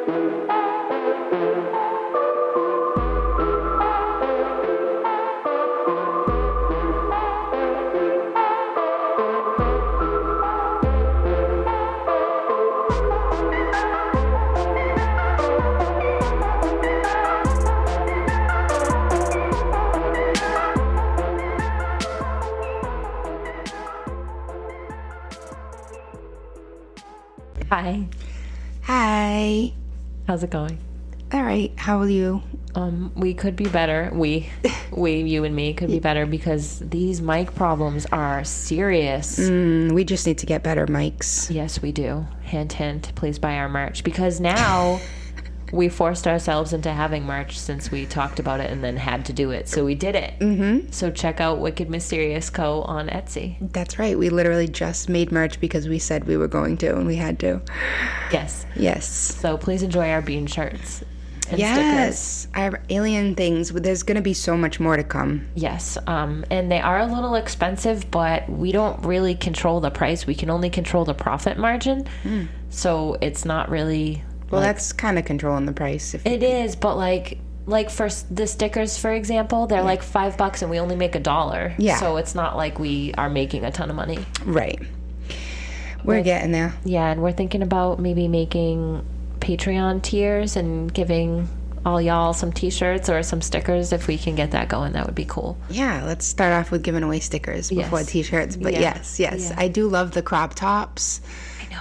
Hi. Hi. How's it going? All right. How are you? We could be better. You and me could be better because these mic problems are serious. We just need to get better mics. Yes, we do. Hint, hint. Please buy our merch because now we forced ourselves into having merch since we talked about it and then had to do it. So we did it. Mm-hmm. So check out Wicked Mysterious Co. on Etsy. That's right. We literally just made merch because we said we were going to and we had to. Yes. Yes. So please enjoy our bean shirts and yes. stickers. Our alien things. There's going to be so much more to come. Yes. And they are a little expensive, but we don't really control the price. We can only control the profit margin. So it's not really... Well, that's kind of controlling the price. It is, but like for the stickers, for example, they're like $5 and we only make $1. Yeah. So it's not like we are making a ton of money. Right. We're getting there. Yeah, and we're thinking about maybe making Patreon tiers and giving all y'all some t-shirts or some stickers. If we can get that going, that would be cool. Yeah, let's start off with giving away stickers before t-shirts. But yes. Yeah. I do love the crop tops.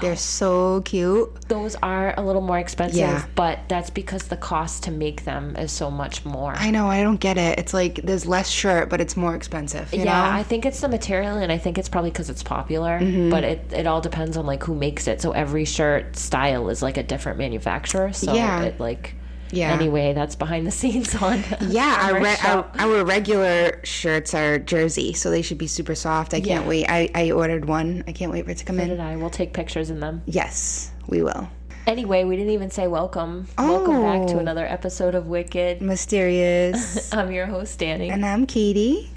They're so cute. Those are a little more expensive, but that's because the cost to make them is so much more. I know, I don't get it. It's like there's less shirt, but it's more expensive. You know? I think it's the material, and I think it's probably because it's popular, but it all depends on like who makes it. So every shirt style is like a different manufacturer. So it like... Yeah. Anyway, that's behind the scenes on. Our regular shirts are jersey, so they should be super soft. I can't wait. I ordered one. I can't wait for it to come in. So did I. We'll take pictures in them. Yes, we will. Anyway, we didn't even say welcome. Welcome back to another episode of Wicked Mysterious. I'm your host, Danny. And I'm Katie.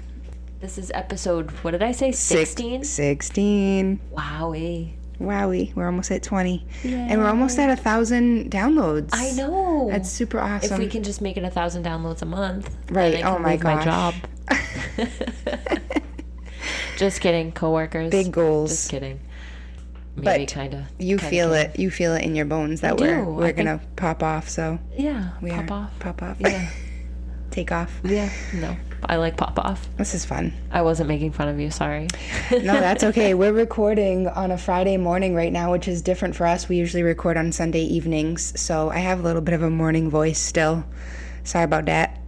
This is episode, what did I say, 16? 16. Wowie, we're almost at 20. Yay. And we're almost at 1,000 downloads. I know. That's super awesome. If we can just make it 1,000 downloads a month. Right. Oh my gosh. My job. Just kidding, coworkers. Big goals. Just kidding. Maybe kind of. You feel it. You feel it in your bones that we're gonna pop off. So yeah, pop off. Yeah. Take off. Yeah. No. I like pop off. This is fun. I wasn't making fun of you, sorry. No, that's okay. We're recording on a Friday morning right now, which is different for us. We usually record on Sunday evenings, so I have a little bit of a morning voice still. Sorry about that.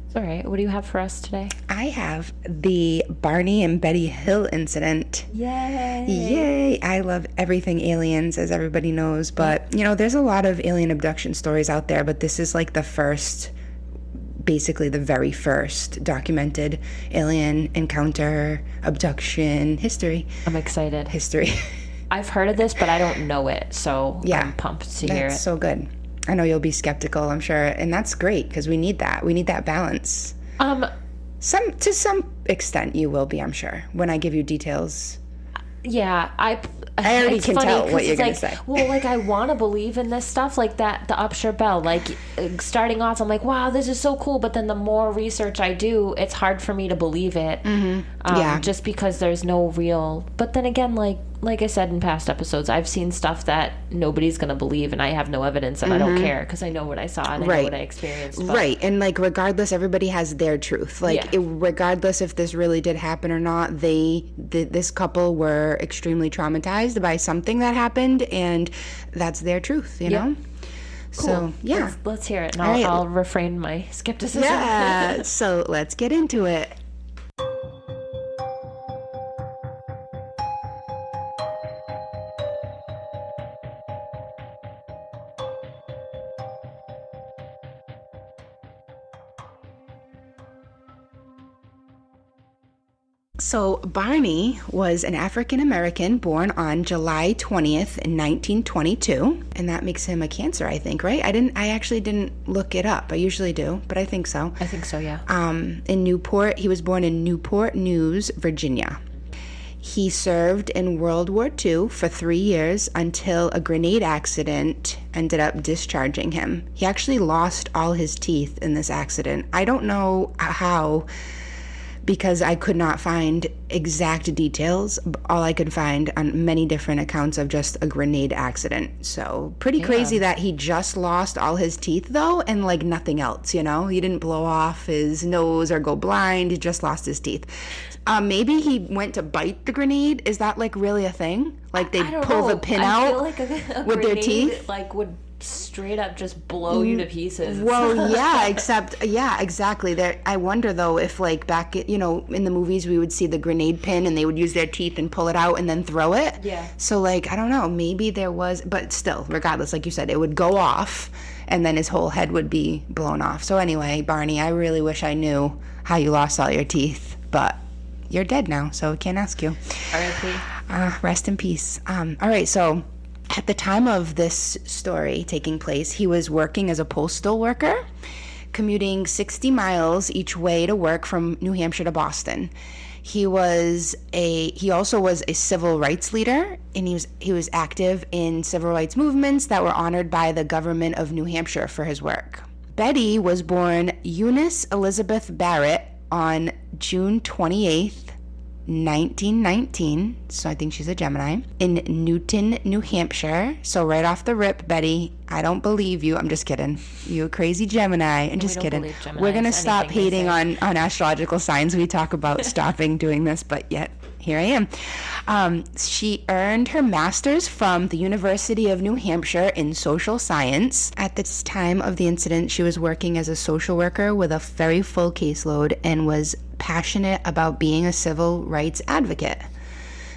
It's all right. What do you have for us today? I have the Barney and Betty Hill incident. Yay! I love everything aliens, as everybody knows, but, there's a lot of alien abduction stories out there, but this is like basically the very first documented alien encounter, abduction history. I'm excited. History. I've heard of this, but I don't know it, so I'm pumped to hear it. That's so good. I know you'll be skeptical, I'm sure, and that's great because we need that. We need that balance. To some extent, you will be, I'm sure, when I give you details. Yeah, I already can tell what you're going to say. Well, like, I want to believe in this stuff, like that, the Upshur Bell. Like, starting off, I'm like, wow, this is so cool. But then the more research I do, it's hard for me to believe it. Just because there's no real... But then again, like I said in past episodes, I've seen stuff that nobody's going to believe, and I have no evidence, and I don't care, because I know what I saw, and I know what I experienced. But... Right, and, regardless, everybody has their truth. Regardless if this really did happen or not, this couple were extremely traumatized by something that happened, and that's their truth, you know? Cool. So, Let's hear it, and I'll refrain my skepticism. Yeah, so let's get into it. So Barney was an African American born on July 20th, 1922, and that makes him a Cancer, I think, right? I actually didn't look it up. I usually do, but I think so. I think so, yeah. In Newport, he was born in Newport News, Virginia. He served in World War II for 3 years until a grenade accident ended up discharging him. He actually lost all his teeth in this accident. I don't know how, because I could not find exact details. All I could find on many different accounts of just a grenade accident. So pretty crazy that he just lost all his teeth though, and like nothing else, you know? He didn't blow off his nose or go blind. He just lost his teeth. Maybe he went to bite the grenade. Is that like really a thing? Like they pull the pin out feel like a with their teeth? Like would straight up just blow you to pieces. Well, yeah, exactly. I wonder though if like back, in the movies we would see the grenade pin and they would use their teeth and pull it out and then throw it. Yeah. So like, I don't know, maybe there was, but still, regardless, like you said, it would go off and then his whole head would be blown off. So anyway, Barney, I really wish I knew how you lost all your teeth, but you're dead now, so I can't ask you. R.I.P. Rest in peace. All right, so at the time of this story taking place, he was working as a postal worker, commuting 60 miles each way to work from New Hampshire to Boston. He also was a civil rights leader, and he was active in civil rights movements that were honored by the government of New Hampshire for his work. Betty was born Eunice Elizabeth Barrett on June 28th, 1919, so I think she's a Gemini, in Newton, New Hampshire. So right off the rip, Betty, I don't believe you. I'm just kidding. You a crazy Gemini. I'm just kidding. We're going to stop hating on astrological signs. We talk about stopping doing this, but yet here I am. She earned her master's from the University of New Hampshire in social science. At this time of the incident, she was working as a social worker with a very full caseload and was passionate about being a civil rights advocate.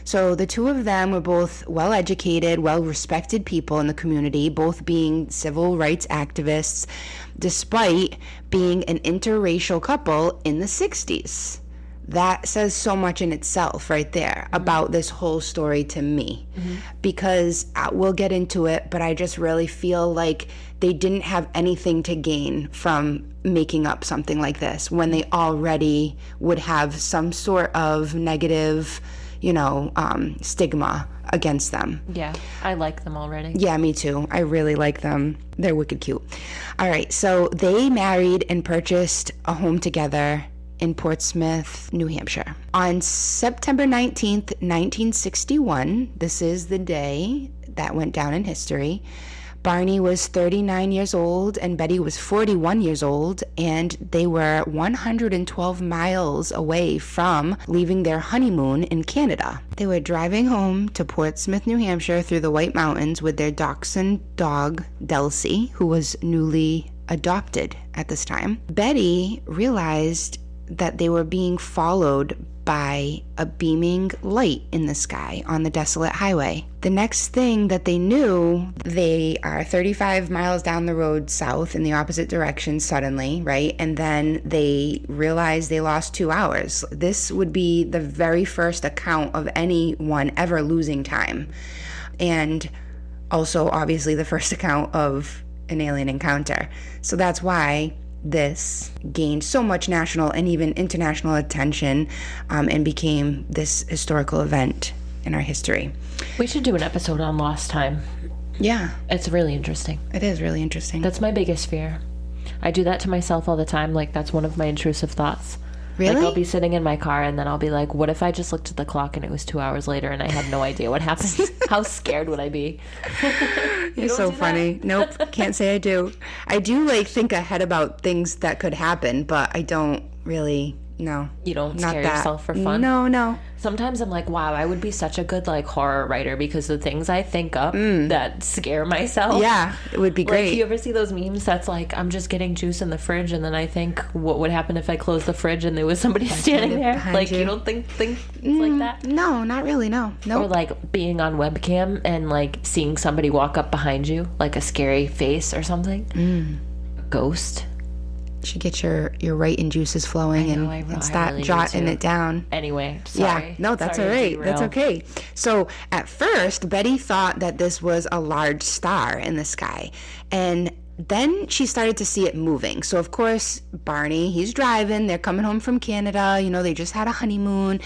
So the two of them were both well-educated, well-respected people in the community, both being civil rights activists, despite being an interracial couple in the 60s. That says so much in itself right there about this whole story to me, because we'll get into it, but I just really feel like they didn't have anything to gain from making up something like this when they already would have some sort of negative, stigma against them. Yeah, I like them already. Yeah, me too. I really like them. They're wicked cute. All right, so they married and purchased a home together in Portsmouth, New Hampshire. On September 19th, 1961, this is the day that went down in history, Barney was 39 years old and Betty was 41 years old, and they were 112 miles away from leaving their honeymoon in Canada. They were driving home to Portsmouth, New Hampshire through the White Mountains with their dachshund dog, Delcy, who was newly adopted at this time. Betty realized that they were being followed by a beaming light in the sky on the desolate highway. The next thing that they knew, they are 35 miles down the road south in the opposite direction suddenly, right? And then they realized they lost 2 hours. This would be the very first account of anyone ever losing time. And also, obviously, the first account of an alien encounter. So that's why this gained so much national and even international attention, and became this historical event in our history. We should do an episode on lost time. Yeah. It's really interesting. It is really interesting. That's my biggest fear. I do that to myself all the time. Like, that's one of my intrusive thoughts. Really? Like, I'll be sitting in my car and then I'll be like, what if I just looked at the clock and it was 2 hours later and I had no idea what happened? How scared would I be? You're so funny. Nope, can't say I do. I do think ahead about things that could happen, but I don't really. No. You don't scare yourself for fun? No. Sometimes I'm like, wow, I would be such a good horror writer because the things I think up that scare myself. Yeah, it would be great. You ever see those memes that's like, I'm just getting juice in the fridge and then I think, what would happen if I closed the fridge and there was somebody standing there? You don't think like that? No, not really, no. Nope. Or being on webcam and seeing somebody walk up behind you, like a scary face or something. A ghost. Should get your right and juices flowing and start really jotting it down. Anyway, sorry. Yeah, no, that's all right. That's okay. So at first, Betty thought that this was a large star in the sky. And then she started to see it moving. So of course, Barney, he's driving. They're coming home from Canada. They just had a honeymoon.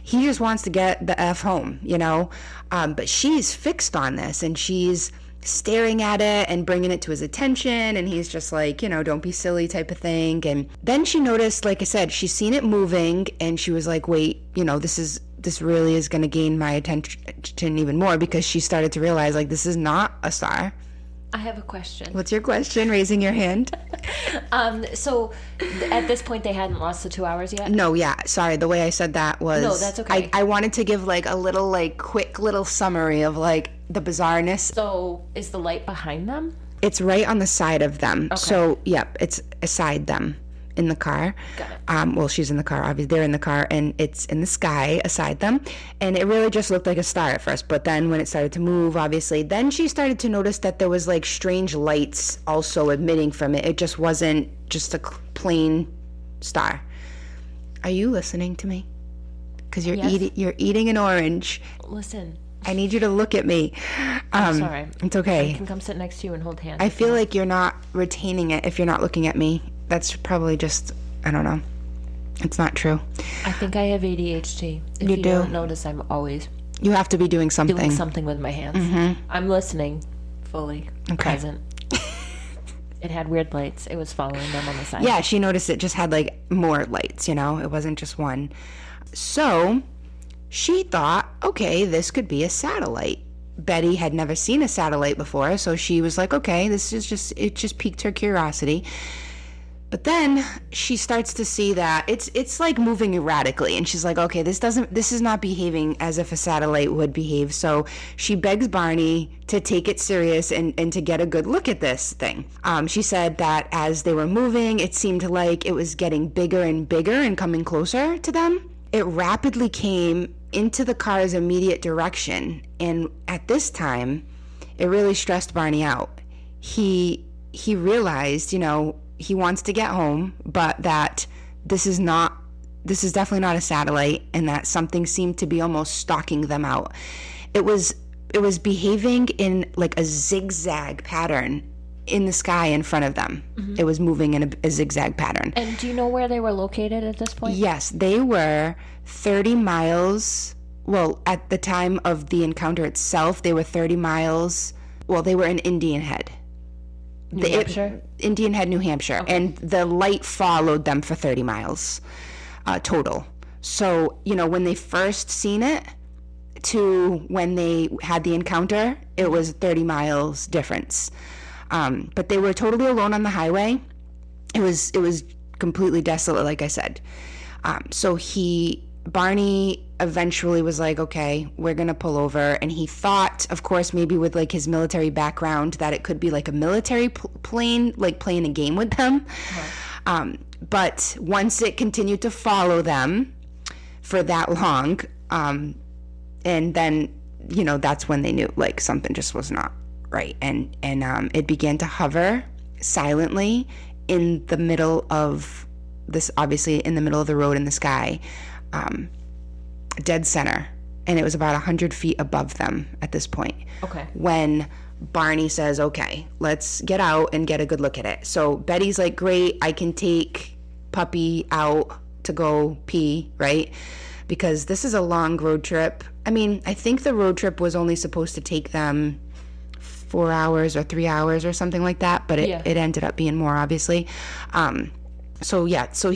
he just wants to get the F home, you know? But she's fixed on this, and she's staring at it and bringing it to his attention, and he's just like, you know, don't be silly type of thing. And then she noticed, like I said, she's seen it moving, and she was like, wait, you know, this really is going to gain my attention even more, because she started to realize, like, this is not a star. I have a question. What's your question? Raising your hand. So at this point they hadn't lost the 2 hours yet? No, yeah. Sorry, the way I said that was... No, that's okay. I wanted to give like a little like quick little summary of like the bizarreness. So is the light behind them? It's right on the side of them. Okay. So, yep, it's beside them in the car. Got it. Well, she's in the car, obviously. They're in the car, and it's in the sky aside them. And it really just looked like a star at first. But then when it started to move, obviously, then she started to notice that there was like strange lights also emitting from it. It just wasn't just a plain star. Are you listening to me? Because you're eating an orange. Listen. I need you to look at me. I'm sorry. It's okay. I can come sit next to you and hold hands. I feel like you're not retaining it if you're not looking at me. That's probably just, I don't know. It's not true. I think I have ADHD. If you you do. don't notice, I'm always You have to be doing something. doing something with my hands. Mm-hmm. I'm listening fully present. It had weird lights. It was following them on the side. Yeah, she noticed it just had like more lights, you know? It wasn't just one. So she thought, okay, this could be a satellite. Betty had never seen a satellite before, so she was like, okay, it just piqued her curiosity. But then she starts to see that it's like moving erratically, and she's like, okay, this is not behaving as if a satellite would behave. So she begs Barney to take it serious and to get a good look at this thing. She said that as they were moving, it seemed like it was getting bigger and bigger and coming closer to them. It rapidly came into the car's immediate direction, and at this time, it really stressed Barney out. He realized, you know, he wants to get home, but that this is definitely not a satellite, and that something seemed to be almost stalking them out. It was behaving in like a zigzag pattern in the sky in front of them. Mm-hmm. It was moving in a zigzag pattern. And do you know where they were located at this point? Yes, they were 30 miles. Well, at the time of the encounter itself, they were 30 miles. Well, they were in Indian Head. New Hampshire? Indian Head, New Hampshire. Okay. And the light followed them for 30 miles total. So, you know, when they first seen it to when they had the encounter, it was 30 miles difference. But they were totally alone on the highway. It was completely desolate, like I said. So Barney eventually was like, okay, we're going to pull over. And he thought, of course, maybe with like his military background, that it could be like a military plane, like playing a game with them. Uh-huh. But once it continued to follow them for that long, and then, you know, that's when they knew like something just was not right. And it began to hover silently in the middle of this, obviously in the middle of the road in the sky, dead center. And it was about 100 feet above them at this point. Okay. When Barney says, okay, let's get out and get a good look at it. So Betty's like, great, I can take Puppy out to go pee, right? Because this is a long road trip. I mean, I think the road trip was only supposed to take them 4 hours or 3 hours or something like that, but it ended up being more, obviously. So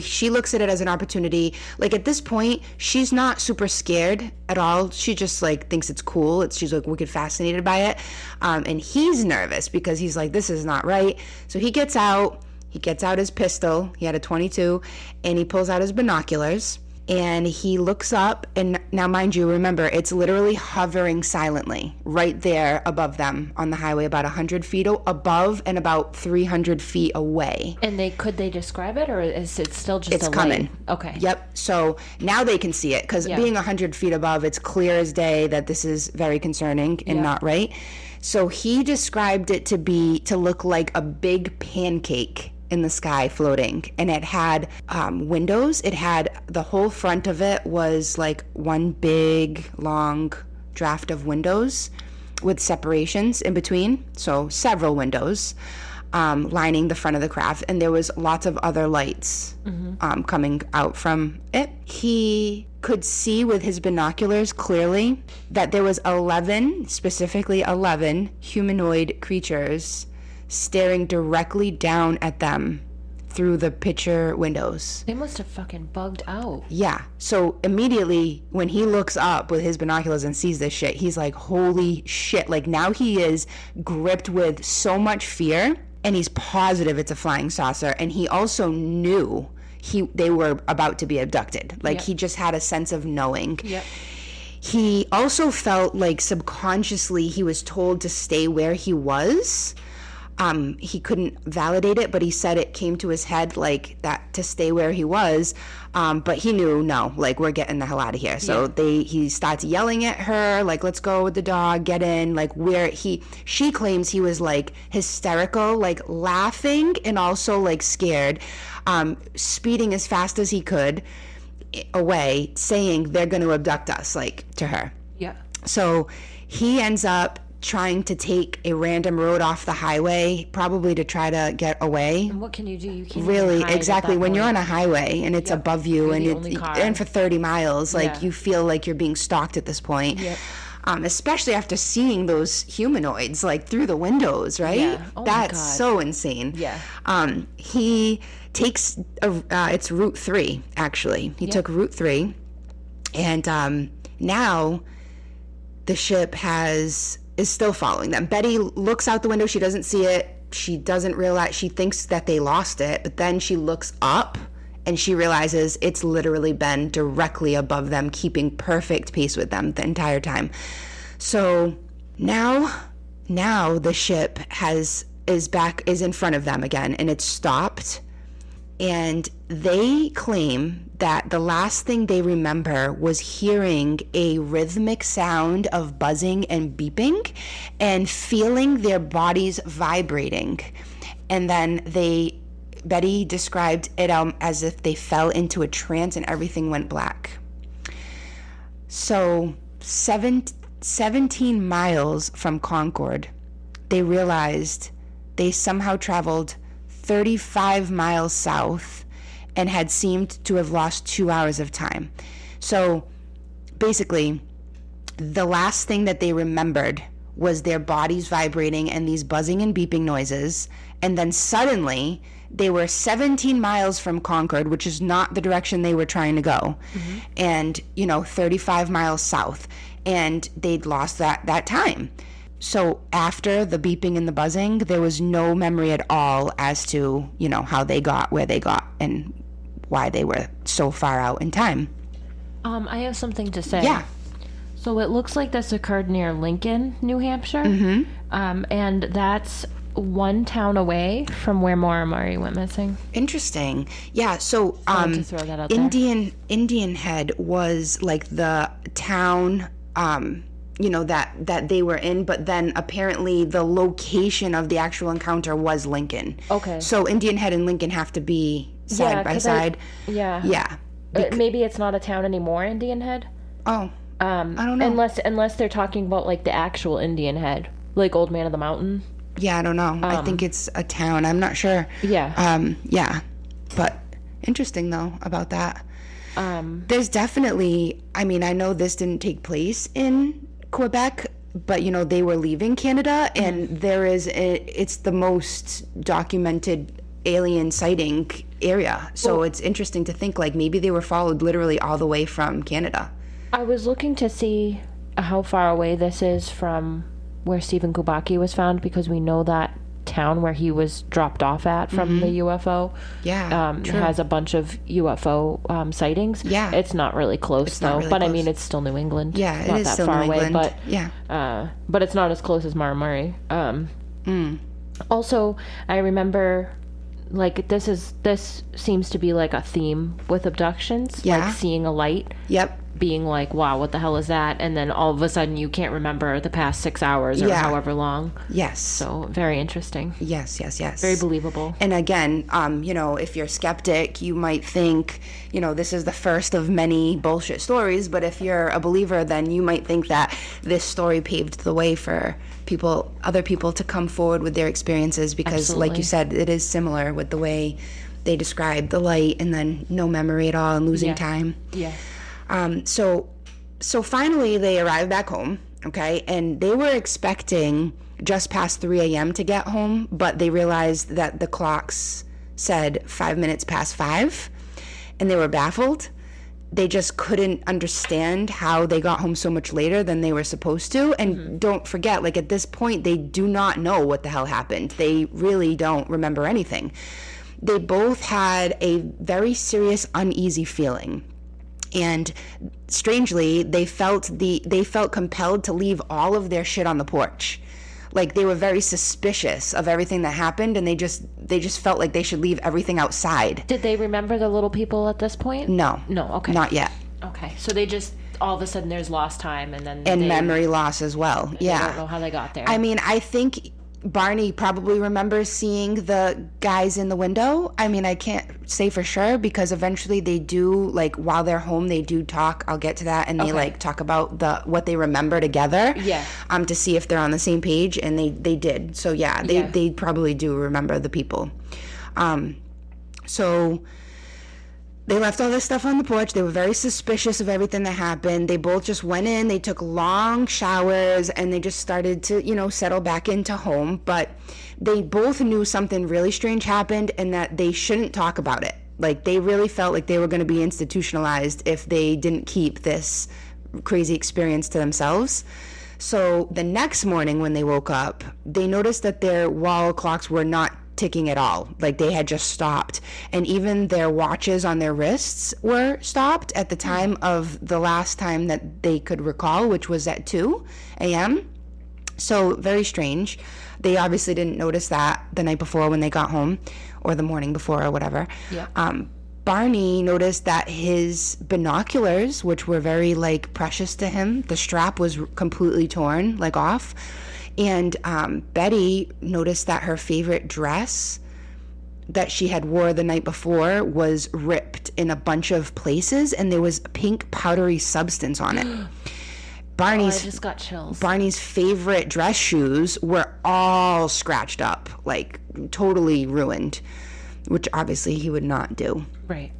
she looks at it as an opportunity. Like at this point, she's not super scared at all. She just like thinks it's cool. She's like wicked fascinated by it. And he's nervous because he's like, this is not right. So he gets out his pistol. He had a .22, and he pulls out his binoculars. And he looks up, and now mind you, remember, it's literally hovering silently right there above them on the highway, about 100 feet above and about 300 feet away. And could they describe it, or is it still just it's coming? Okay. Yep. So now they can see it, because being 100 feet above, it's clear as day that this is very concerning and not right. So he described it to look like a big pancake in the sky floating, and it had windows. It had the whole front of it was like one big long draft of windows with separations in between, so several windows. lining the front of the craft, and there was lots of other lights coming out from it. He could see with his binoculars clearly that there was 11, specifically 11 humanoid creatures staring directly down at them through the picture windows. They must have fucking bugged out. Yeah. So immediately when he looks up with his binoculars and sees this shit, he's like, holy shit. Like, now he is gripped with so much fear, and he's positive it's a flying saucer. And he also knew they were about to be abducted. Like, he just had a sense of knowing. Yep. He also felt like subconsciously he was told to stay where he was. He couldn't validate it, but he said it came to his head like that, to stay where he was. But he knew, no, like, we're getting the hell out of here. So he starts yelling at her, like, let's go with the dog, get in. Like, she claims he was like hysterical, like laughing and also like scared, speeding as fast as he could away, saying they're going to abduct us, like, to her. Yeah. So he ends up trying to take a random road off the highway, probably to try to get away. And what can you do? You can't really, even hide exactly. at that When point. you're on a highway and it's above you, You're and the it's only car. and for 30 miles, like, you feel like you're being stalked at this point. Yep. Especially after seeing those humanoids like through the windows, right? Yeah. Oh my That's God. so insane. Yeah. He takes it's Route 3, actually. He took Route 3, and now the ship is still following them. Betty looks out the window. She doesn't see it. She doesn't realize, she thinks that they lost it, but then she looks up and she realizes it's literally been directly above them, keeping perfect pace with them the entire time. So now the ship is in front of them again, and it's stopped. And they claim that the last thing they remember was hearing a rhythmic sound of buzzing and beeping and feeling their bodies vibrating. And then Betty described it as if they fell into a trance and everything went black. So 17 miles from Concord, they realized they somehow traveled 35 miles south and had seemed to have lost 2 hours of time. So basically, the last thing that they remembered was their bodies vibrating and these buzzing and beeping noises. And then suddenly they were 17 miles from Concord, which is not the direction they were trying to go. And, 35 miles south. And they'd lost that time. So after the beeping and the buzzing, there was no memory at all as to, how they got where they got and why they were so far out in time. I have something to say. Yeah. So it looks like this occurred near Lincoln, New Hampshire. And that's one town away from where Maura Murray went missing. Interesting. Yeah, so to throw that out there. Indian Head was like the town that they were in, but then apparently the location of the actual encounter was Lincoln. Okay. So Indian Head and Lincoln have to be side by side. Yeah. Maybe it's not a town anymore, Indian Head. Oh. I don't know. Unless they're talking about like the actual Indian Head, like Old Man of the Mountain. Yeah, I don't know. I think it's a town. I'm not sure. Yeah. Yeah. But interesting though about that. There's definitely, I know this didn't take place in Quebec, but they were leaving Canada, and it's the most documented alien sighting area. So it's interesting to think like maybe they were followed literally all the way from Canada. I was looking to see how far away this is from where Stephen Kubacki was found, because we know that town where he was dropped off at from the UFO has a bunch of UFO sightings. Yeah. It's not really close though, but I mean it's still New England. Yeah, it's it not is that still far New away, England. but it's not as close as Maura Murray. Also, I remember like this seems to be like a theme with abductions, like seeing a light. Yep. being like, wow, what the hell is that? And then all of a sudden you can't remember the past 6 hours or however long. Yes. So very interesting. Yes. Very believable. And again, if you're skeptic, you might think, this is the first of many bullshit stories. But if you're a believer, then you might think that this story paved the way for other people to come forward with their experiences, because Absolutely. like you said, it is similar with the way they described the light and then no memory at all and losing time. Yeah. So finally they arrived back home, okay, and they were expecting just past 3 a.m. to get home, but they realized that the clocks said 5 minutes past 5, and they were baffled. They just couldn't understand how they got home so much later than they were supposed to. And don't forget, like, at this point, they do not know what the hell happened. They really don't remember anything. They both had a very serious uneasy feeling. And strangely, they felt compelled to leave all of their shit on the porch. Like, they were very suspicious of everything that happened, and they just felt like they should leave everything outside. Did they remember the little people at this point? No. Okay. Not yet. Okay. So they just, all of a sudden there's lost time, and then memory loss as well. Yeah. I don't know how they got there. I mean, I think Barney probably remembers seeing the guys in the window. I mean, I can't say for sure, because eventually they do, like, while they're home, they do talk. I'll get to that. And they like talk about what they remember together. Yeah. To see if they're on the same page. And they did. So yeah, they probably do remember the people. So they left all this stuff on the porch. They were very suspicious of everything that happened. They both just went in, they took long showers, and they just started to, settle back into home. But they both knew something really strange happened and that they shouldn't talk about it. Like, they really felt like they were going to be institutionalized if they didn't keep this crazy experience to themselves. So the next morning when they woke up, they noticed that their wall clocks were not ticking at all. Like, they had just stopped, and even their watches on their wrists were stopped at the time of the last time that they could recall, which was at 2 a.m. So very strange. They obviously didn't notice that the night before when they got home, or the morning before, or whatever. Barney noticed that his binoculars, which were very, like, precious to him, the strap was completely torn, like, off. And Betty noticed that her favorite dress that she had wore the night before was ripped in a bunch of places, and there was pink powdery substance on it. I just got chills. Barney's favorite dress shoes were all scratched up, like totally ruined, which obviously he would not do. Right.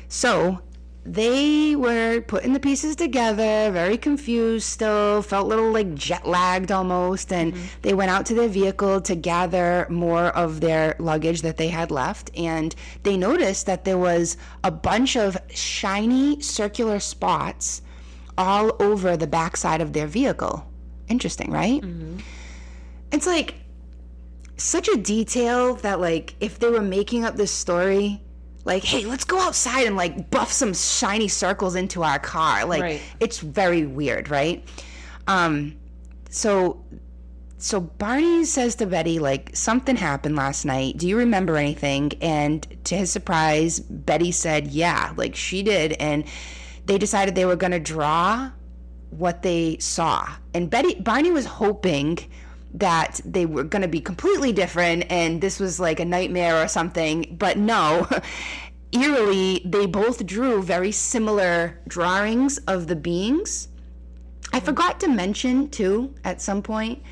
So they were putting the pieces together, very confused still, felt a little like jet lagged almost, and they went out to their vehicle to gather more of their luggage that they had left, and they noticed that there was a bunch of shiny circular spots all over the backside of their vehicle. Interesting, right? It's like such a detail that, like, if they were making up this story, like, hey, let's go outside and, like, buff some shiny circles into our car. Like, It's very weird, right? So Barney says to Betty, like, something happened last night. Do you remember anything? And to his surprise, Betty said, yeah, like, she did. And they decided they were going to draw what they saw. And Barney was hoping that they were going to be completely different and this was like a nightmare or something, but no. Eerily, they both drew very similar drawings of the beings. I forgot to mention too, at some point,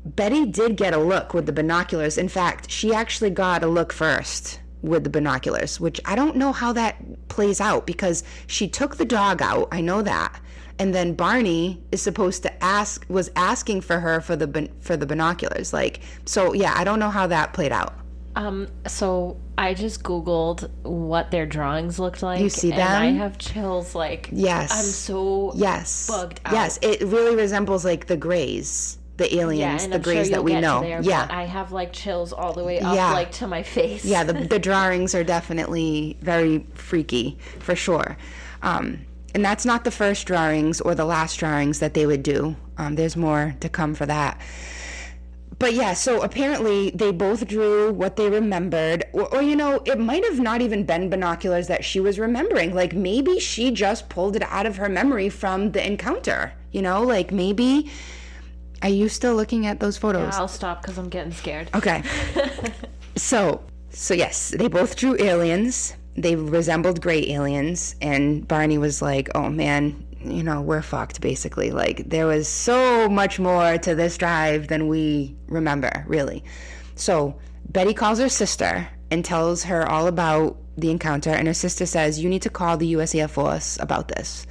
Betty did get a look with the binoculars. In fact, she actually got a look first with the binoculars, which I don't know how that plays out, because she took the dog out, I know that, and then Barney is supposed to was asking for her for the binoculars, like, so yeah, I don't know how that played out. So I just Googled what their drawings looked like. You see them? And I have chills, like, yes, I'm so bugged out. Yes, it really resembles, like, the Greys, the aliens, the Greys that we know. But I have, like, chills all the way up, like, to my face. Yeah, the drawings are definitely very freaky, for sure. And that's not the first drawings or the last drawings that they would do. There's more to come for that. But yeah, so apparently they both drew what they remembered, or it might have not even been binoculars that she was remembering. Like maybe she just pulled it out of her memory from the encounter. Like maybe. Are you still looking at those photos? Yeah, I'll stop because I'm getting scared. Okay. So yes, they both drew aliens. They resembled gray aliens, and Barney was like, "Oh man, we're fucked." Basically, like there was so much more to this drive than we remember, really. So Betty calls her sister and tells her all about the encounter, and her sister says, "You need to call the U.S. Air Force about this."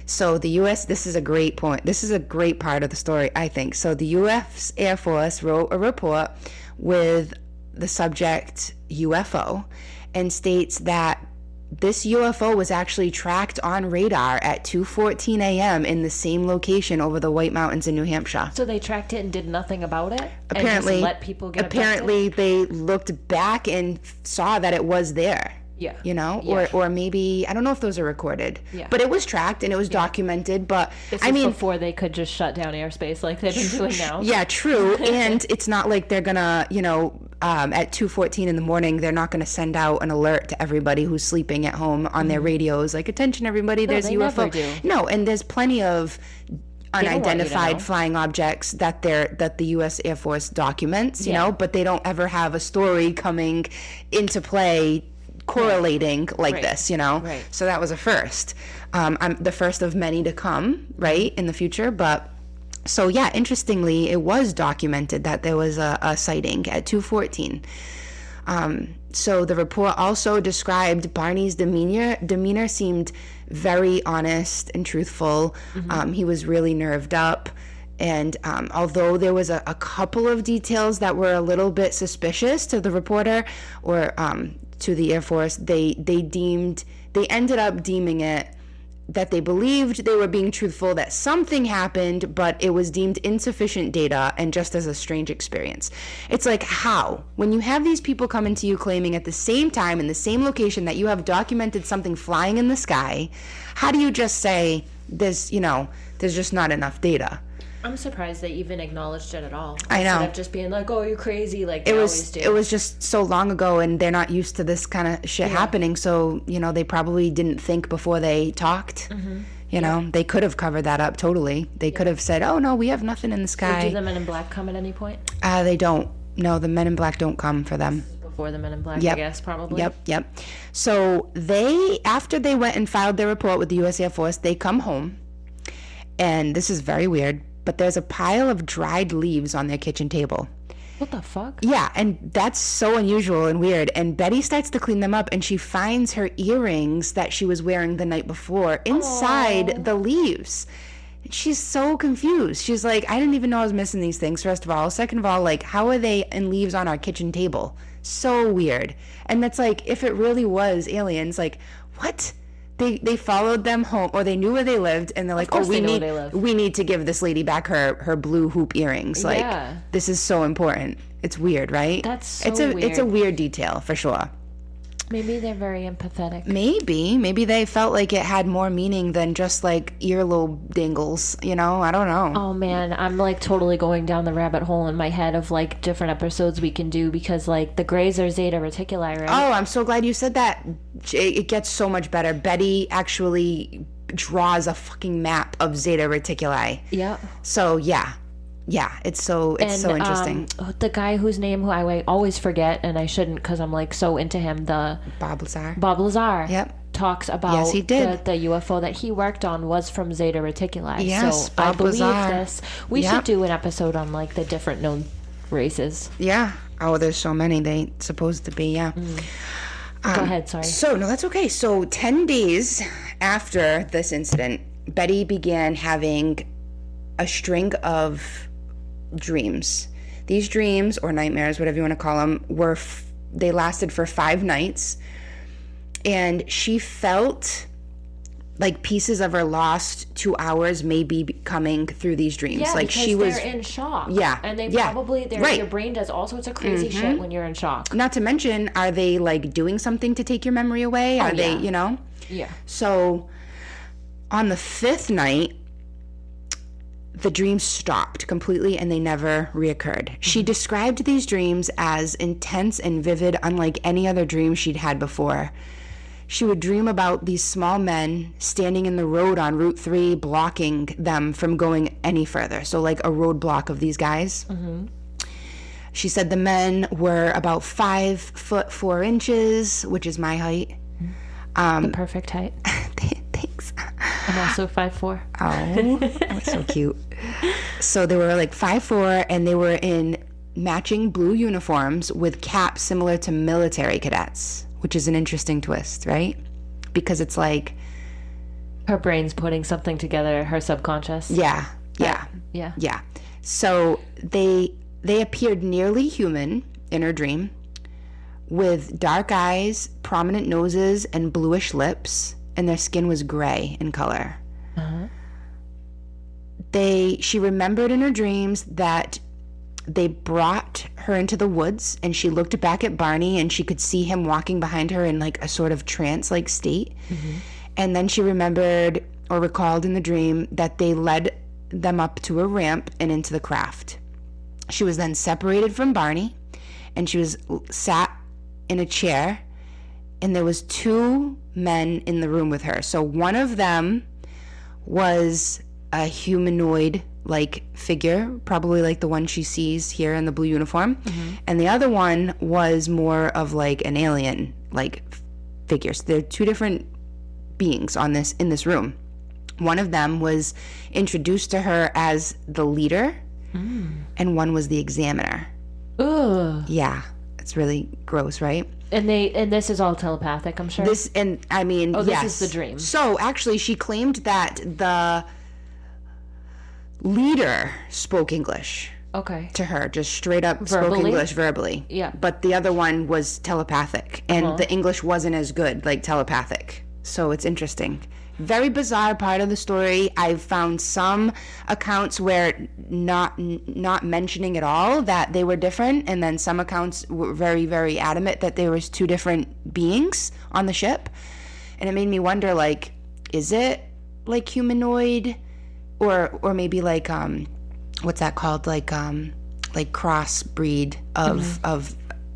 So the U.S., this is a great point. This is a great part of the story, I think. So the U.S. Air Force wrote a report with the subject UFO and states that this UFO was actually tracked on radar at 2:14 a.m. in the same location over the White Mountains in New Hampshire. So they tracked it and did nothing about it? Apparently, and just let people get apparently they looked back and saw that it was there. Yeah. Or maybe, I don't know if those are recorded. Yeah. But it was tracked and it was documented. But this is before they could just shut down airspace like they've been doing now. Yeah, true. And it's not like they're gonna, at 2:14 in the morning, they're not gonna send out an alert to everybody who's sleeping at home on their radios, like, attention everybody, there's they UFO. Never do. No, and there's plenty of unidentified flying objects that the U.S. Air Force documents, but they don't ever have a story coming into play correlating like this, Right. So that was a first. I'm the first of many to come, right, in the future. But so yeah, interestingly, it was documented that there was a sighting at 2:14. So the report also described Barney's demeanor seemed very honest and truthful. He was really nerved up. And although there was a couple of details that were a little bit suspicious to the reporter or to the Air Force, they ended up deeming it that they believed they were being truthful, that something happened, but it was deemed insufficient data and just as a strange experience. It's like, how? When you have these people coming to you claiming at the same time in the same location that you have documented something flying in the sky, how do you just say there's just not enough data? I'm surprised they even acknowledged it at all. I know. Instead of just being like, "Oh, you're crazy," like they always do. It was just so long ago, and they're not used to this kind of shit happening. So they probably didn't think before they talked. They could have covered that up totally. They could have said, "Oh no, we have nothing in the sky." Do the Men in Black come at any point? They don't. No, the Men in Black don't come for them. Before the Men in Black, Yep. I guess, probably. Yep. So after they went and filed their report with the U.S. Air Force, they come home, and this is very weird, but there's a pile of dried leaves on their kitchen table. What the fuck? Yeah, and that's so unusual and weird. And Betty starts to clean them up, and she finds her earrings that she was wearing the night before inside the leaves. She's so confused. She's like, I didn't even know I was missing these things, first of all. Second of all, like, how are they in leaves on our kitchen table? So weird. And that's like, if it really was aliens, like, what? They followed them home, or they knew where they lived, and they're like, we need to give this lady back her blue hoop earrings. Like, this is so important. It's weird, right? That's so weird. It's a weird detail for sure. Maybe they're very empathetic. Maybe they felt like it had more meaning than just like earlobe dingles, I don't know. Oh man, I'm like totally going down the rabbit hole in my head of like different episodes we can do, because like the Greys are Zeta Reticuli, right? Oh, I'm so glad you said that. It gets so much better. Betty actually draws a fucking map of Zeta Reticuli. Yeah. So yeah, it's so interesting. The guy whose name who I always forget, and I shouldn't because I'm like so into him. The Bob Lazar. Yep. Talks about yes, he did. The UFO that he worked on was from Zeta Reticuli. Yes, so Bob I believe Lazar. this. We should do an episode on like the different known races. Yeah. Oh, there's so many they supposed to be. Yeah. Go ahead. Sorry. So no, that's okay. So 10 days after this incident, Betty began having a string of dreams. These dreams, or nightmares, whatever you want to call them, they lasted for 5 nights, and she felt like pieces of her lost 2 hours may be coming through these dreams. Yeah, like because she was they're in shock. Yeah, and they yeah, probably right. Your brain does all sorts of crazy shit when you're in shock. Not to mention, are they like doing something to take your memory away? Are they, Yeah. So on the 5th night, the dreams stopped completely and they never reoccurred. She described these dreams as intense and vivid, unlike any other dream she'd had before. She would dream about these small men standing in the road on Route 3, blocking them from going any further. So like a roadblock of these guys. Mm-hmm. She said the men were about 5 foot 4 inches, which is my height. The perfect height. Thanks. I'm also 5'4". Oh, that's so cute. So they were like 5'4", and they were in matching blue uniforms with caps similar to military cadets, which is an interesting twist, right? Because it's like her brain's putting something together, her subconscious. Yeah. So they appeared nearly human in her dream, with dark eyes, prominent noses, and bluish lips, and their skin was gray in color. Uh-huh. She remembered in her dreams that they brought her into the woods, and she looked back at Barney, and she could see him walking behind her in like a sort of trance-like state. Mm-hmm. And then she remembered or recalled in the dream that they led them up to a ramp and into the craft. She was then separated from Barney, and she was sat in a chair, and there was 2 men in the room with her. So one of them was a humanoid like figure, probably like the one she sees here in the blue uniform. Mm-hmm. And the other one was more of like an alien like figure. So there are 2 different beings in this room. One of them was introduced to her as the leader, and one was the examiner. Ugh. Yeah, it's really gross, right? And this is all telepathic, I'm sure. This is the dream. So actually, she claimed that the leader spoke English. Okay. To her, just straight up spoke English verbally. Yeah. But the other one was telepathic, and the English wasn't as good, like telepathic. So it's interesting. Very bizarre part of the story. I've found some accounts where not mentioning at all that they were different, and then some accounts were very, very adamant that there was 2 different beings on the ship. And it made me wonder, like, is it like humanoid, or maybe like what's that called, like crossbreed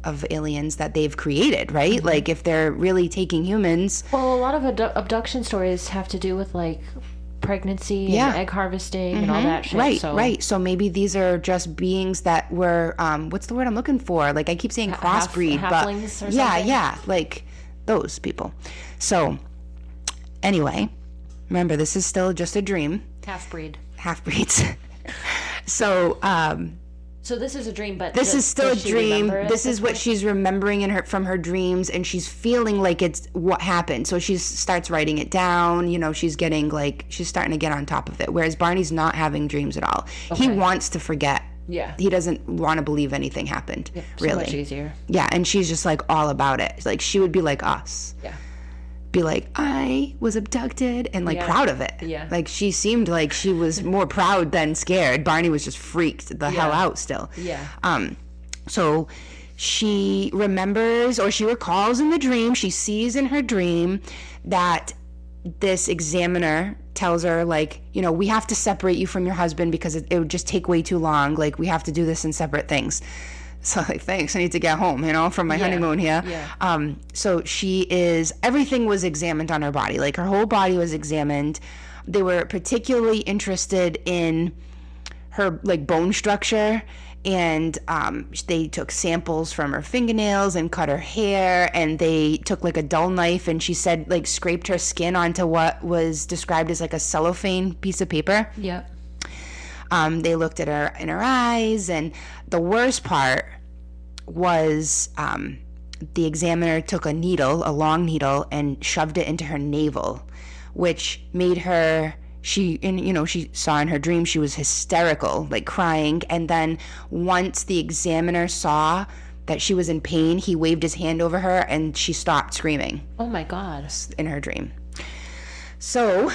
of aliens that they've created, right? Mm-hmm. Like if they're really taking humans. Well, a lot of abduction stories have to do with like pregnancy and egg harvesting and all that shit. Right. So maybe these are just beings that were what's the word I'm looking for? Like I keep saying crossbreed, halflings or something? Yeah, like those people. So anyway, remember this is still just a dream. Half-breeds. So this is a dream, but this is still a dream. This is what she's remembering from her dreams, and she's feeling like it's what happened. So she starts writing it down. You know, she's starting to get on top of it. Whereas Barney's not having dreams at all. Okay. He wants to forget. Yeah. He doesn't want to believe anything happened. Yeah, really. So much easier. Yeah, and she's just like all about it. Like she would be like us. Yeah. Be like, I was abducted, and like proud of it. Yeah. Like she seemed like she was more proud than scared. Barney was just freaked the hell out still. Yeah. So she remembers, or she recalls in the dream, she sees in her dream that this examiner tells her, like, you know, we have to separate you from your husband because it would just take way too long. Like we have to do this in separate things. So like, thanks, I need to get home, from my honeymoon here. Yeah. So everything was examined on her body. Like her whole body was examined. They were particularly interested in her like bone structure, and they took samples from her fingernails and cut her hair, and they took like a dull knife, and she said like scraped her skin onto what was described as like a cellophane piece of paper. Yeah. They looked at her in her eyes, and the worst part was the examiner took a long needle, and shoved it into her navel, which made her, she saw in her dream she was hysterical, like crying. And then once the examiner saw that she was in pain, he waved his hand over her, and she stopped screaming. Oh my God. In her dream. So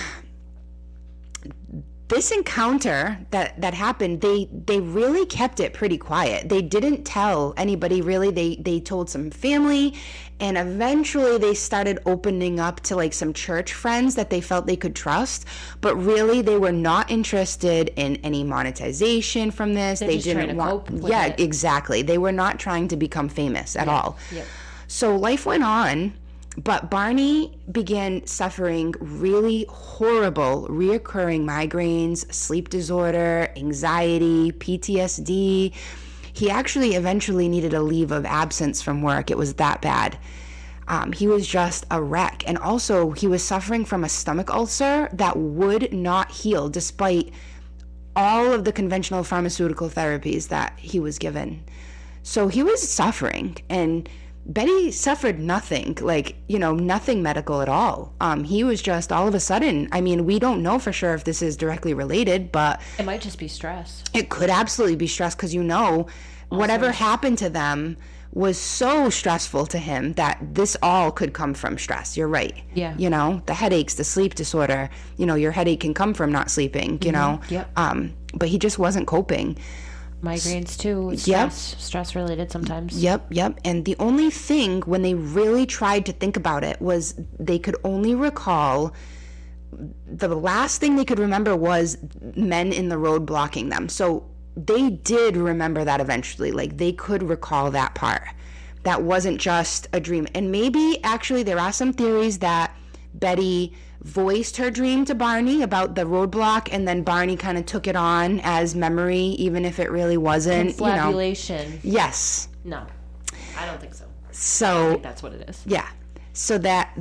this encounter that happened, they really kept it pretty quiet. They didn't tell anybody really. They told some family, and eventually they started opening up to like some church friends that they felt they could trust. But really, they were not interested in any monetization from this. They're just trying to cope with it. Exactly. They were not trying to become famous at all. Yep. So life went on. But Barney began suffering really horrible reoccurring migraines, sleep disorder, anxiety, PTSD. He actually eventually needed a leave of absence from work. It was that bad. He was just a wreck. And also, he was suffering from a stomach ulcer that would not heal despite all of the conventional pharmaceutical therapies that he was given. So he was suffering, and Betty suffered nothing, nothing medical at all. He was just all of a sudden, I mean, we don't know for sure if this is directly related, but it might just be stress. It could absolutely be stress, because whatever happened to them was so stressful to him that this all could come from stress. You're right. Yeah. The headaches, the sleep disorder, your headache can come from not sleeping, Yep. But he just wasn't coping. Migraines too. Stress related sometimes. Yep. And the only thing when they really tried to think about it was they could only recall, the last thing they could remember was men in the road blocking them. So they did remember that eventually. Like, they could recall that part. That wasn't just a dream. And maybe actually there are some theories that Betty voiced her dream to Barney about the roadblock, and then Barney kind of took it on as memory, even if it really wasn't. Confabulation. Yes. No, I don't think so. So I don't think that's what it is. Yeah. So that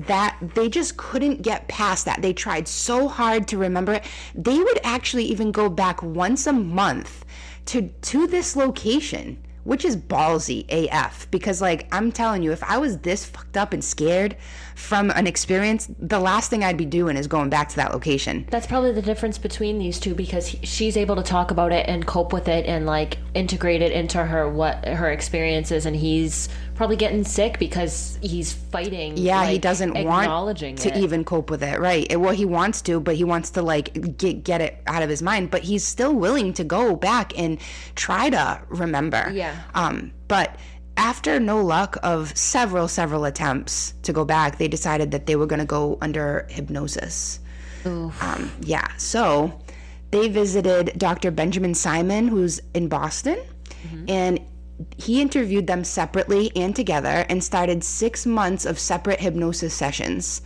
they just couldn't get past that. They tried so hard to remember it. They would actually even go back once a month to this location, which is ballsy AF, because I'm telling you, if I was this fucked up and scared from an experience, the last thing I'd be doing is going back to that location. That's probably the difference between these two, because she's able to talk about it and cope with it and integrate it into her experiences, and he's probably getting sick because he's fighting. Yeah, he doesn't want to even cope with it, right? Well, he wants to, but he wants to get it out of his mind, but he's still willing to go back and try to remember. Yeah. But after no luck of several attempts to go back, they decided that they were going to go under hypnosis. So they visited Dr. Benjamin Simon, who's in Boston, and he interviewed them separately and together and started 6 months of separate hypnosis sessions.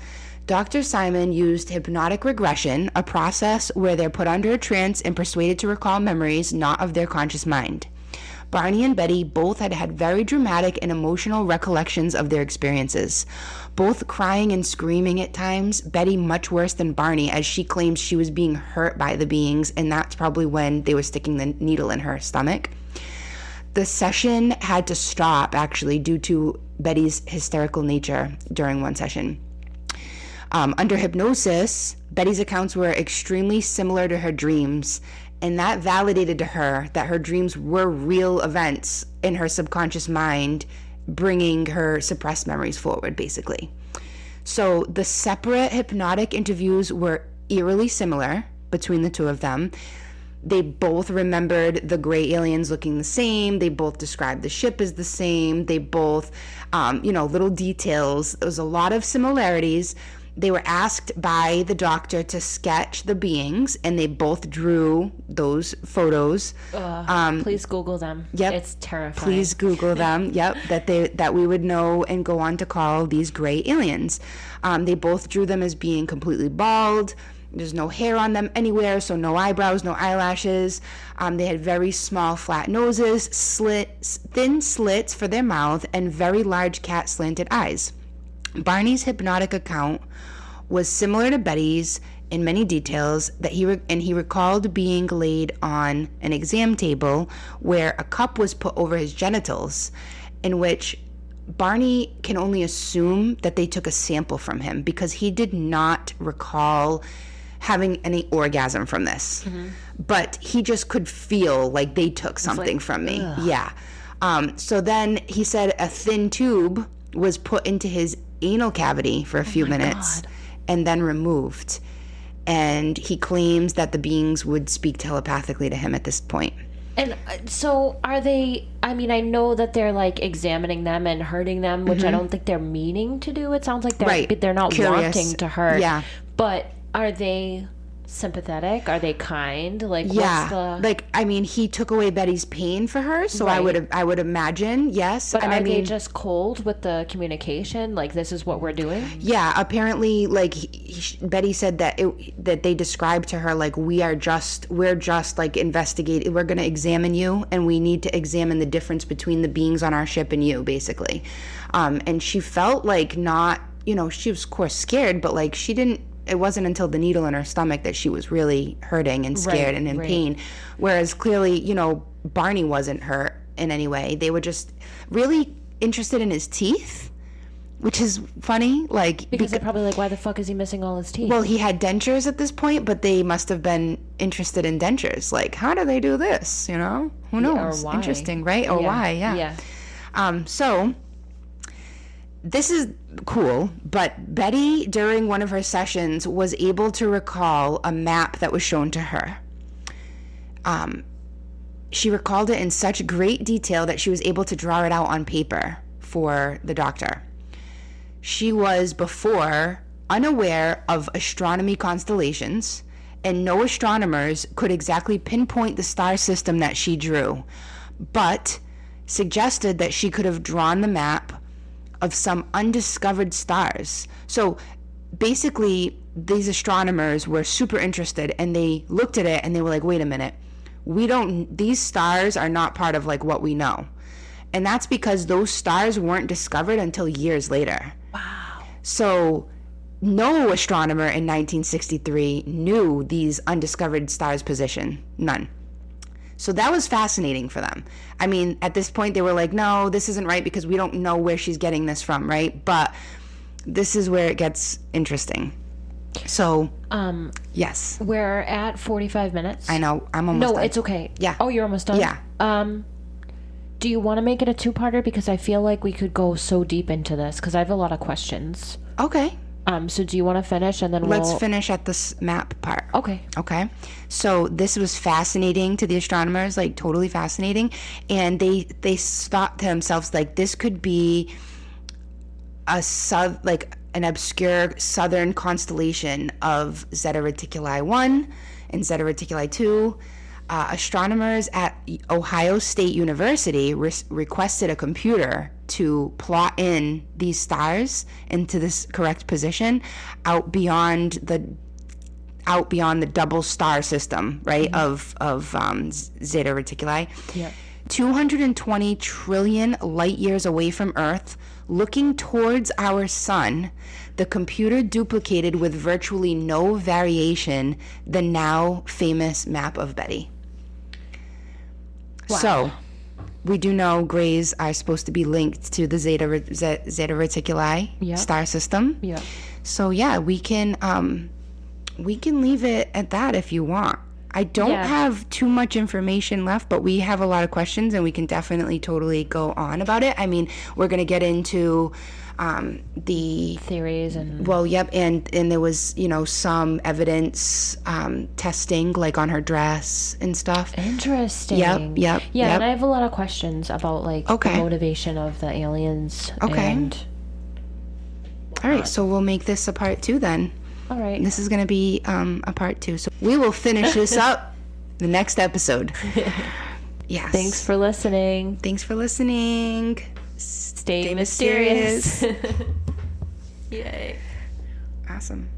Dr. Simon used hypnotic regression, a process where they're put under a trance and persuaded to recall memories not of their conscious mind. Barney and Betty both had very dramatic and emotional recollections of their experiences, both crying and screaming at times, Betty much worse than Barney, as she claims she was being hurt by the beings, and that's probably when they were sticking the needle in her stomach. The session had to stop, actually, due to Betty's hysterical nature during one session. Under hypnosis, Betty's accounts were extremely similar to her dreams, and that validated to her that her dreams were real events in her subconscious mind, bringing her suppressed memories forward, basically. So the separate hypnotic interviews were eerily similar between the two of them. They both remembered the gray aliens looking the same. They both described the ship as the same. They both, little details. There was a lot of similarities. They were asked by the doctor to sketch the beings, and they both drew those photos. Please Google them. Yep. It's terrifying. Please Google them. Yep. That we would know and go on to call these gray aliens. They both drew them as being completely bald. There's no hair on them anywhere, so no eyebrows, no eyelashes. They had very small, flat noses, thin slits for their mouth, and very large cat slanted eyes. Barney's hypnotic account was similar to Betty's in many details, that he recalled being laid on an exam table where a cup was put over his genitals, in which Barney can only assume that they took a sample from him, because he did not recall having any orgasm from this. But he just could feel like they took something from me. Ugh. Yeah. So then he said a thin tube was put into his anal cavity for a few minutes and then removed. and he claims that the beings would speak telepathically to him at this point. And so are they, I mean, I know that they're like examining them and hurting them, which I don't think they're meaning to do. It sounds like they're not Curious. wanting to hurt. Yeah. But are they sympathetic? Are they kind? Like, Yeah. what's the... Like, I mean, he took away Betty's pain for her, so I would imagine, yes. But and are I mean, they just cold with the communication? Like, this is what we're doing? Yeah, apparently, like, Betty said that that they described to her, like, we're just like investigating, we're going to examine you, and we need to examine the difference between the beings on our ship and you, basically. And she felt like not, you know, she was of course scared, but like it wasn't until the needle in her stomach that she was really hurting and scared and in pain. Whereas clearly, you know, Barney wasn't hurt in any way. They were just really interested in his teeth, which is funny. Like, because they're probably like, why the fuck is he missing all his teeth? Well, he had dentures at this point, but they must have been interested in dentures. Like, how do they do this? You know, who knows? Or why. Interesting, right? Or why? Yeah. So this is cool, but Betty, during one of her sessions, was able to recall a map that was shown to her. She recalled it in such great detail that she was able to draw it out on paper for the doctor. She was before unaware of astronomy constellations, and no astronomers could exactly pinpoint the star system that she drew, but suggested that she could have drawn the map of some undiscovered stars. So basically, these astronomers were super interested, and they looked at it and they were like, wait a minute, these stars are not part of like what we know. And that's because those stars weren't discovered until years later. Wow. So no astronomer in 1963 knew these undiscovered stars' position. None. So that was fascinating for them. I mean, at this point, they were like, no, this isn't right because we don't know where she's getting this from, right? But this is where it gets interesting. So, yes. We're at 45 minutes. I know. I'm almost done. No, it's okay. Yeah. Oh, you're almost done? Yeah. Do you want to make it a two-parter? Because I feel like we could go so deep into this because I have a lot of questions. Okay. So do you want to finish and then Let's finish at this map part. Okay. Okay. So this was fascinating to the astronomers, like totally fascinating. And they thought to themselves, like, this could be an obscure southern constellation of Zeta Reticuli 1 and Zeta Reticuli 2. Astronomers at Ohio State University requested a computer to plot in these stars into this correct position out beyond the double star system, right? Mm-hmm. of Zeta Reticuli. Yeah. 220 trillion light years away from Earth, looking towards our sun, the computer duplicated with virtually no variation the now famous map of Betty. Wow. So, we do know grays are supposed to be linked to the Zeta Reticuli star system. Yeah. So yeah, we can leave it at that if you want. I don't have too much information left, but we have a lot of questions, and we can definitely totally go on about it. I mean, we're gonna get into the theories and and there was, you know, some evidence testing like on her dress and stuff. Interesting. Yep. And I have a lot of questions about like the motivation of the aliens. Okay. And all right, so we'll make this a part 2 then. All right. This is going to be a part 2. So we will finish this up the next episode. Yes. Thanks for listening. Stay mysterious. Yay. Awesome.